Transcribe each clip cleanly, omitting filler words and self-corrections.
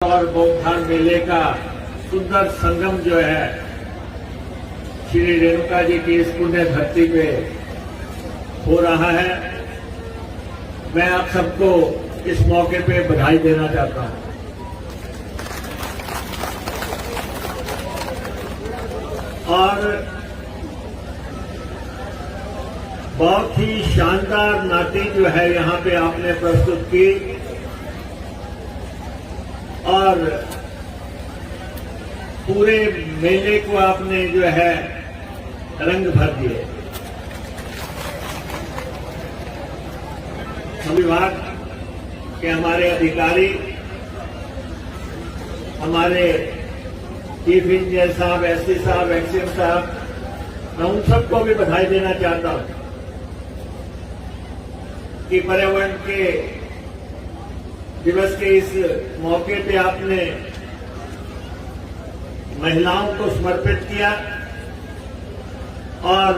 और बौद्धान मेले का सुंदर संगम जो है श्री रेणुका जी की इस पुण्य धरती पे हो रहा है। मैं आप सबको इस मौके पे बधाई देना चाहता हूं और बहुत ही शानदार नाटी जो है यहां पे आपने प्रस्तुत की और पूरे मेले को आपने जो है रंग भर दिए। विभाग के हमारे अधिकारी, हमारे चीफ इंजीनियर साहब, एसपी साहब, एक्सीएम साहब, मैं उन सबको भी बधाई देना चाहता हूं कि पर्यावरण के दिवस के इस मौके पे आपने महिलाओं को समर्पित किया और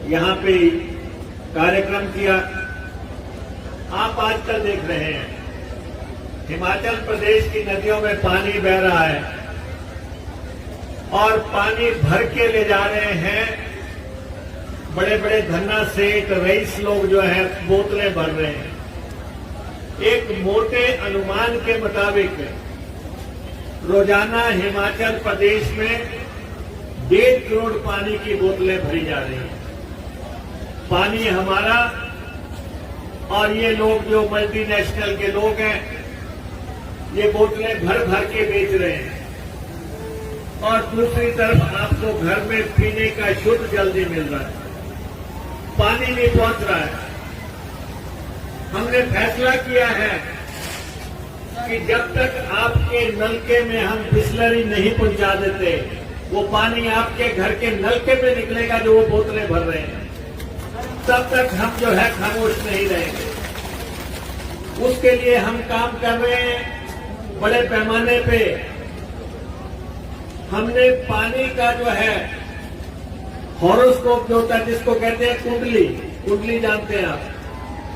यहां पे कार्यक्रम किया। आप आजकल देख रहे हैं हिमाचल प्रदेश की नदियों में पानी बह रहा है और पानी भर के ले जा रहे हैं। बड़े बड़े धन्ना सेठ, रईस लोग जो है बोतलें भर रहे हैं। एक मोटे अनुमान के मुताबिक रोजाना हिमाचल प्रदेश में 1.5 करोड़ पानी की बोतलें भरी जा रही हैं। पानी हमारा और ये लोग जो मल्टीनेशनल के लोग हैं ये बोतलें भर भर के बेच रहे हैं और दूसरी तरफ आपको घर में पीने का शुद्ध जल नहीं मिल रहा है, पानी नहीं पहुंच रहा है। हमने फैसला किया है कि जब तक आपके नलके में हम बिस्लरी नहीं पहुंचा देते वो पानी आपके घर के नलके में निकलेगा जो वो बोतलें भर रहे हैं, तब तक हम जो है खामोश नहीं रहेंगे। उसके लिए हम काम कर रहे हैं बड़े पैमाने पे। हमने पानी का जो है हॉरोस्कोप जो होता है जिसको कहते हैं कुंडली जानते हैं आप,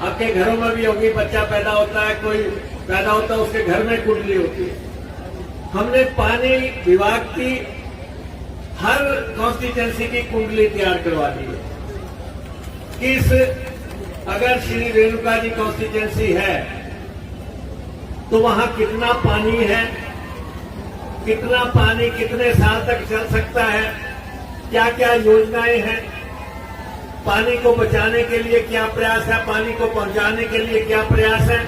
आपके घरों में भी होगी। बच्चा पैदा होता है, कोई पैदा होता है, उसके घर में कुंडली होती है। हमने पानी विभाग की हर कॉन्स्टिट्यूंसी की कुंडली तैयार करवा दी है कि अगर श्री रेणुका जी कॉन्स्टिट्यूंसी है तो वहां कितना पानी है, कितना पानी कितने साल तक चल सकता है, क्या क्या योजनाएं हैं, पानी को बचाने के लिए क्या प्रयास है, पानी को पहुंचाने के लिए क्या प्रयास है,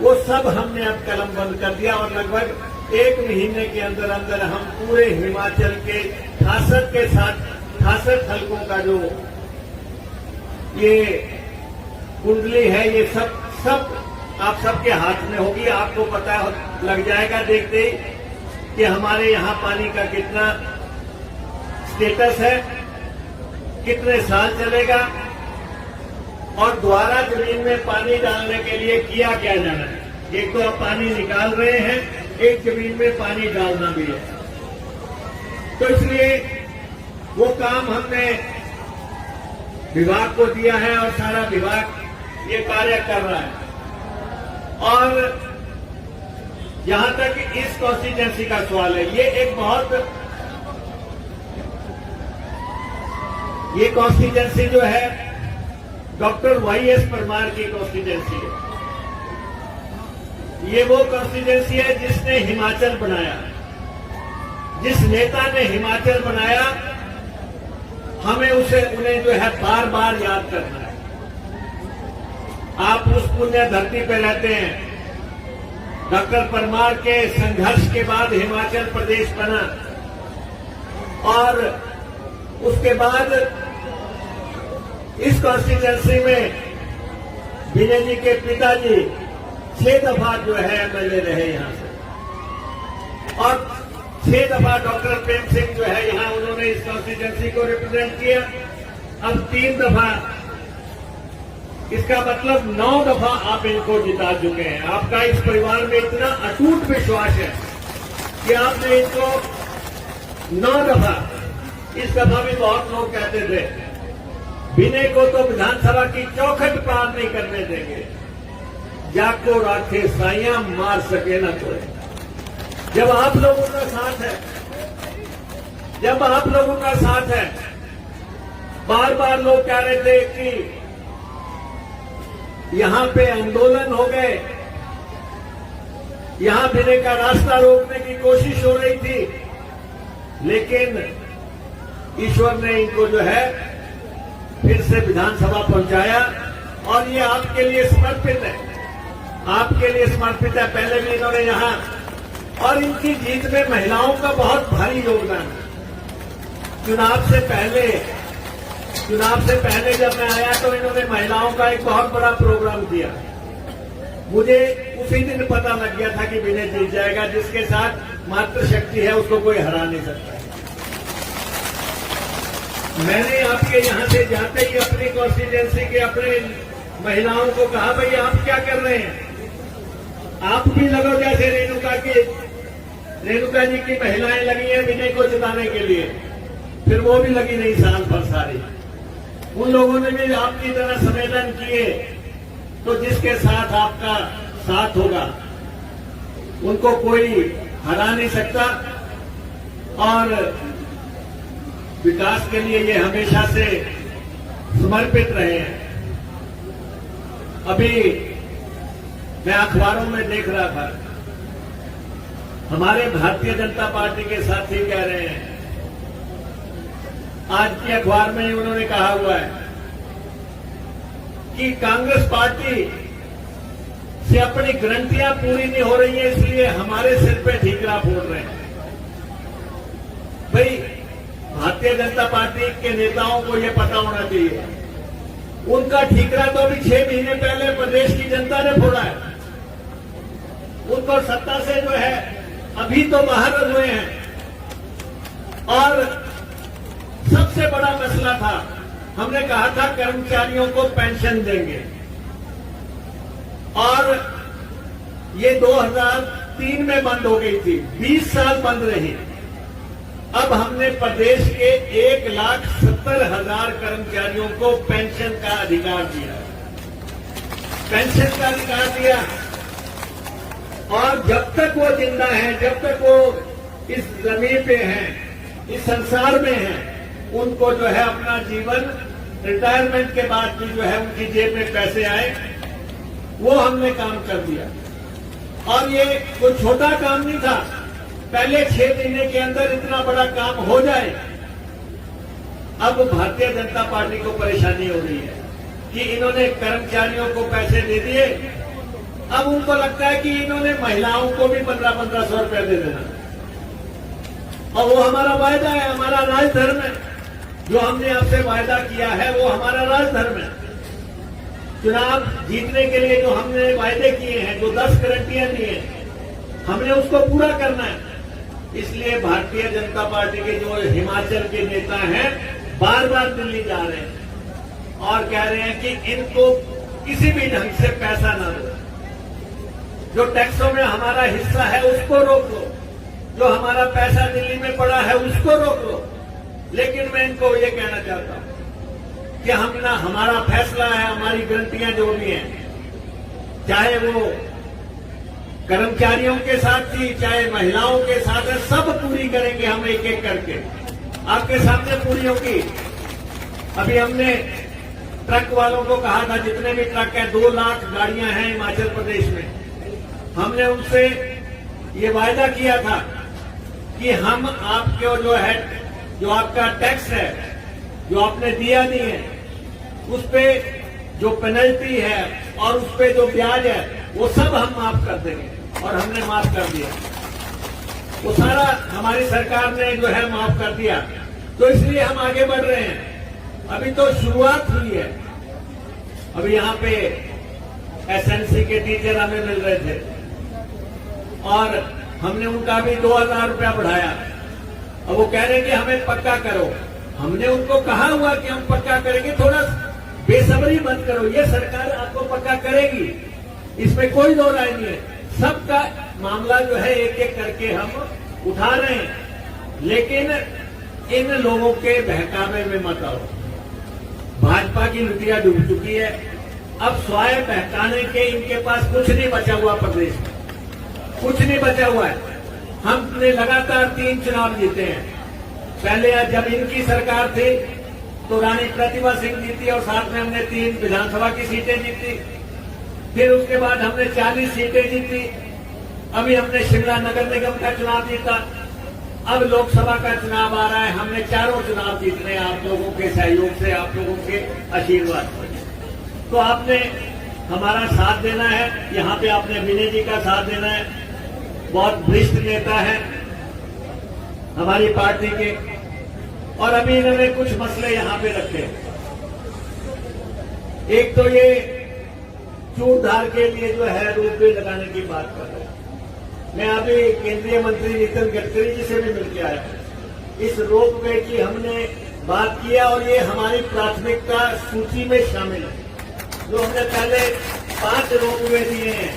वो सब हमने अब कलम बंद कर दिया और लगभग 1 महीने के अंदर अंदर हम पूरे हिमाचल के 68 हलकों का जो ये कुंडली है ये सब आप सबके हाथ में होगी। आपको पता लग जाएगा देखते ही कि हमारे यहाँ पानी का कितना स्टेटस है, कितने साल चलेगा और दोबारा जमीन में पानी डालने के लिए किया क्या जाना है। एक तो आप पानी निकाल रहे हैं, एक जमीन में पानी डालना भी है। तो इसलिए वो काम हमने विभाग को दिया है और सारा विभाग ये कार्य कर रहा है। और जहां तक इस कॉन्स्टिट्यूंसी का सवाल है, ये कॉन्स्टिट्यूंसी जो है डॉक्टर वाईएस परमार की कॉन्स्टिट्यूंसी है। ये वो कॉन्स्टिट्यूंसी है जिसने हिमाचल बनाया, जिस नेता ने हिमाचल बनाया, हमें उन्हें जो है बार बार याद करना है। आप उस पुण्य धरती पे रहते हैं। डॉक्टर परमार के संघर्ष के बाद हिमाचल प्रदेश बना और उसके बाद इस कॉन्स्टिट्यूंसी में विजय जी के पिताजी 6 दफा जो है एमएलए रहे यहां से और 6 दफा डॉक्टर प्रेम सिंह जो है यहां उन्होंने इस कॉन्स्टिट्यूंसी को रिप्रेजेंट किया। अब 3 दफा, इसका मतलब 9 दफा आप इनको जिता चुके हैं। आपका इस परिवार में इतना अटूट विश्वास है कि आपने इनको 9 दफा, इस दफा भी बहुत लोग कहते थे विनय को तो विधानसभा की चौखट पार नहीं करने देंगे, जाको राखे साइयां मार सके न कोई। जब आप लोगों का साथ है, जब आप लोगों का साथ है, बार बार लोग कह रहे थे कि यहां पे आंदोलन हो गए, यहां फिरने का रास्ता रोकने की कोशिश हो रही थी, लेकिन ईश्वर ने इनको जो है फिर से विधानसभा पहुंचाया और ये आपके लिए समर्पित है, आपके लिए समर्पित है। पहले भी इन्होंने यहां, और इनकी जीत में महिलाओं का बहुत भारी योगदान है। चुनाव से पहले जब मैं आया तो इन्होंने महिलाओं का एक बहुत बड़ा प्रोग्राम किया। मुझे उसी दिन पता लग गया था कि विनय जीत जाएगा, जिसके साथ मातृशक्ति है उसको कोई हरा नहीं सकता। मैंने आपके यहां से जाते ही अपनी कॉन्स्टिट्यूएंसी के अपने महिलाओं को कहा, भाई आप क्या कर रहे हैं, आप भी लगो जैसे रेणुका जी की महिलाएं लगी हैं विनय को जिताने के लिए। फिर वो भी लगी नहीं साल भर सारी, उन लोगों ने भी आपकी तरह संवेदन किए। तो जिसके साथ आपका साथ होगा उनको कोई हरा नहीं सकता, और विकास के लिए ये हमेशा से समर्पित रहे हैं। अभी मैं अखबारों में देख रहा था, हमारे भारतीय जनता पार्टी के साथी कह रहे हैं, आज के अखबार में उन्होंने कहा हुआ है कि कांग्रेस पार्टी से अपनी गारंटियां पूरी नहीं हो रही है, इसलिए हमारे सिर पे ठीकरा फोड़ रहे हैं। भाई भारतीय जनता पार्टी के नेताओं को यह पता होना चाहिए, उनका ठीकरा तो अभी 6 महीने पहले प्रदेश की जनता ने फोड़ा है। उनको सत्ता से जो है अभी तो बाहर हुए हैं, और सबसे बड़ा मसला था, हमने कहा था कर्मचारियों को पेंशन देंगे, और ये 2003 में बंद हो गई थी, 20 साल बंद रही। अब हमने प्रदेश के 1,70,000 कर्मचारियों को पेंशन का अधिकार दिया, पेंशन का अधिकार दिया। और जब तक वो जिंदा है, जब तक वो इस जमीन पे हैं, इस संसार में हैं, उनको जो है अपना जीवन रिटायरमेंट के बाद भी जो है उनकी जेब में पैसे आए, वो हमने काम कर दिया। और ये कोई छोटा काम नहीं था, पहले 6 महीने के अंदर इतना बड़ा काम हो जाए। अब भारतीय जनता पार्टी को परेशानी हो रही है कि इन्होंने कर्मचारियों को पैसे दे दिए, अब उनको लगता है कि इन्होंने महिलाओं को भी 1500 रुपया दे देना, और वो हमारा वायदा है, हमारा राजधर्म है। जो हमने आपसे वायदा किया है वो हमारा राजधर्म है। चुनाव जीतने के लिए जो हमने वायदे किए हैं, जो 10 गारंटियां दी हैं, हमने उसको पूरा करना है। इसलिए भारतीय जनता पार्टी के जो हिमाचल के नेता हैं, बार बार दिल्ली जा रहे हैं और कह रहे हैं कि इनको किसी भी ढंग से पैसा ना दो, जो टैक्सों में हमारा हिस्सा है उसको रोक लो, जो हमारा पैसा दिल्ली में पड़ा है उसको रोक लो। लेकिन मैं इनको ये कहना चाहता हूं कि हम ना, हमारा फैसला है, हमारी गारंटियां जो भी हैं, चाहे वो कर्मचारियों के साथ थी, चाहे महिलाओं के साथ है, सब पूरी करेंगे हम एक एक करके, आपके सामने पूरी होगी। अभी हमने ट्रक वालों को कहा था, जितने भी ट्रक हैं, 2 लाख गाड़ियां हैं हिमाचल प्रदेश में, हमने उनसे ये वायदा किया था कि हम आपको जो है, जो आपका टैक्स है, जो आपने दिया नहीं है, उस पे जो पेनल्टी है और उस पे जो ब्याज है, वो सब हम माफ कर देंगे। और हमने माफ कर दिया, वो सारा हमारी सरकार ने जो है माफ कर दिया। तो इसलिए हम आगे बढ़ रहे हैं। अभी तो शुरुआत हुई है। अभी यहाँ पे एसएनसी के टीचर हमें मिल रहे थे और हमने उनका भी 2000 रुपया बढ़ाया। अब वो कह रहे हैं कि हमें पक्का करो। हमने उनको कहा हुआ कि हम पक्का करेंगे, थोड़ा बेसब्री मत करो, ये सरकार आपको पक्का करेगी, इसमें कोई दो राय नहीं है। सबका मामला जो है एक एक करके हम उठा रहे हैं, लेकिन इन लोगों के बहकावे में मत आओ। भाजपा की लुटिया डूब चुकी है, अब स्वाय बहकाने के इनके पास कुछ नहीं बचा हुआ, प्रदेश में कुछ नहीं बचा हुआ है। हमने लगातार 3 चुनाव जीते हैं। पहले जब इनकी सरकार थी तो रानी प्रतिभा सिंह जीती और साथ में हमने 3 विधानसभा की सीटें जीती। फिर उसके बाद हमने 40 सीटें जीती। अभी हमने शिमला नगर निगम का चुनाव जीता। अब लोकसभा का चुनाव आ रहा है। हमने चारों चुनाव जीतने आप लोगों के सहयोग से, आप लोगों के आशीर्वाद से। तो आपने हमारा साथ देना है। यहाँ पे आपने विनय जी का साथ देना है। बहुत वरिष्ठ नेता है हमारी पार्टी के, और अभी इन्होंने कुछ मसले यहाँ पे रखे। एक तो ये चूड़धार के लिए जो है रोपवे लगाने की बात कर रहे हैं। मैं अभी केंद्रीय मंत्री नितिन गडकरी जी से भी मिलकर आया। इस रोपवे की हमने बात किया और ये हमारी प्राथमिकता सूची में शामिल है। जो हमने पहले 5 रोपवे दिए हैं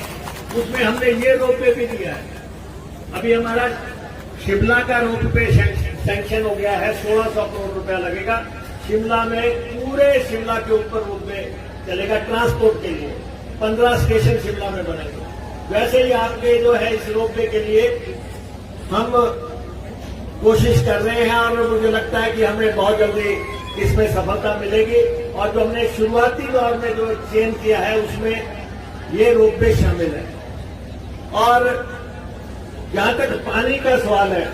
उसमें हमने ये रोपवे भी दिया है। अभी हमारा शिमला का रोपवे सैंक्शन हो गया है। 1600 करोड़ रुपया लगेगा। शिमला में पूरे शिमला के ऊपर रोपवे चलेगा ट्रांसपोर्ट के लिए। 15 स्टेशन शिमला में बनेंगे। वैसे ही आपके जो है इस रोपवे के लिए हम कोशिश कर रहे हैं और मुझे लगता है कि हमें बहुत जल्दी इसमें सफलता मिलेगी। और जो हमने शुरुआती दौर में जो चयन किया है उसमें ये रोपवे शामिल है। और जहां तक पानी का सवाल है,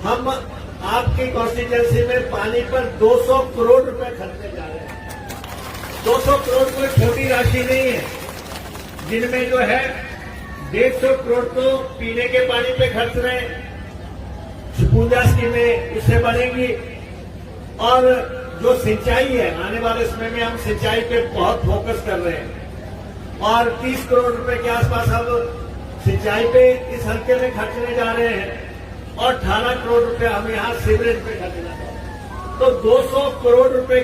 हम आपकी कॉन्स्टिट्यूएंसी में पानी पर 200 करोड़ रुपए खर्चने जा रहे हैं। 200 करोड़ कोई छोटी राशि नहीं है, जिनमें जो है 150 करोड़ तो पीने के पानी पे खर्च रहे हैं। सुपूंजा स्कीमें इससे बनेंगी। और जो सिंचाई है, आने वाले समय में हम सिंचाई पे बहुत फोकस कर रहे हैं और 30 करोड़ रुपए के आसपास हम सिंचाई पे इस हल्के में खर्चने जा रहे हैं और 18 करोड़ रुपए हम यहाँ सीवरेज पे खर्चने जा रहे हैं। तो 200 करोड़ रुपए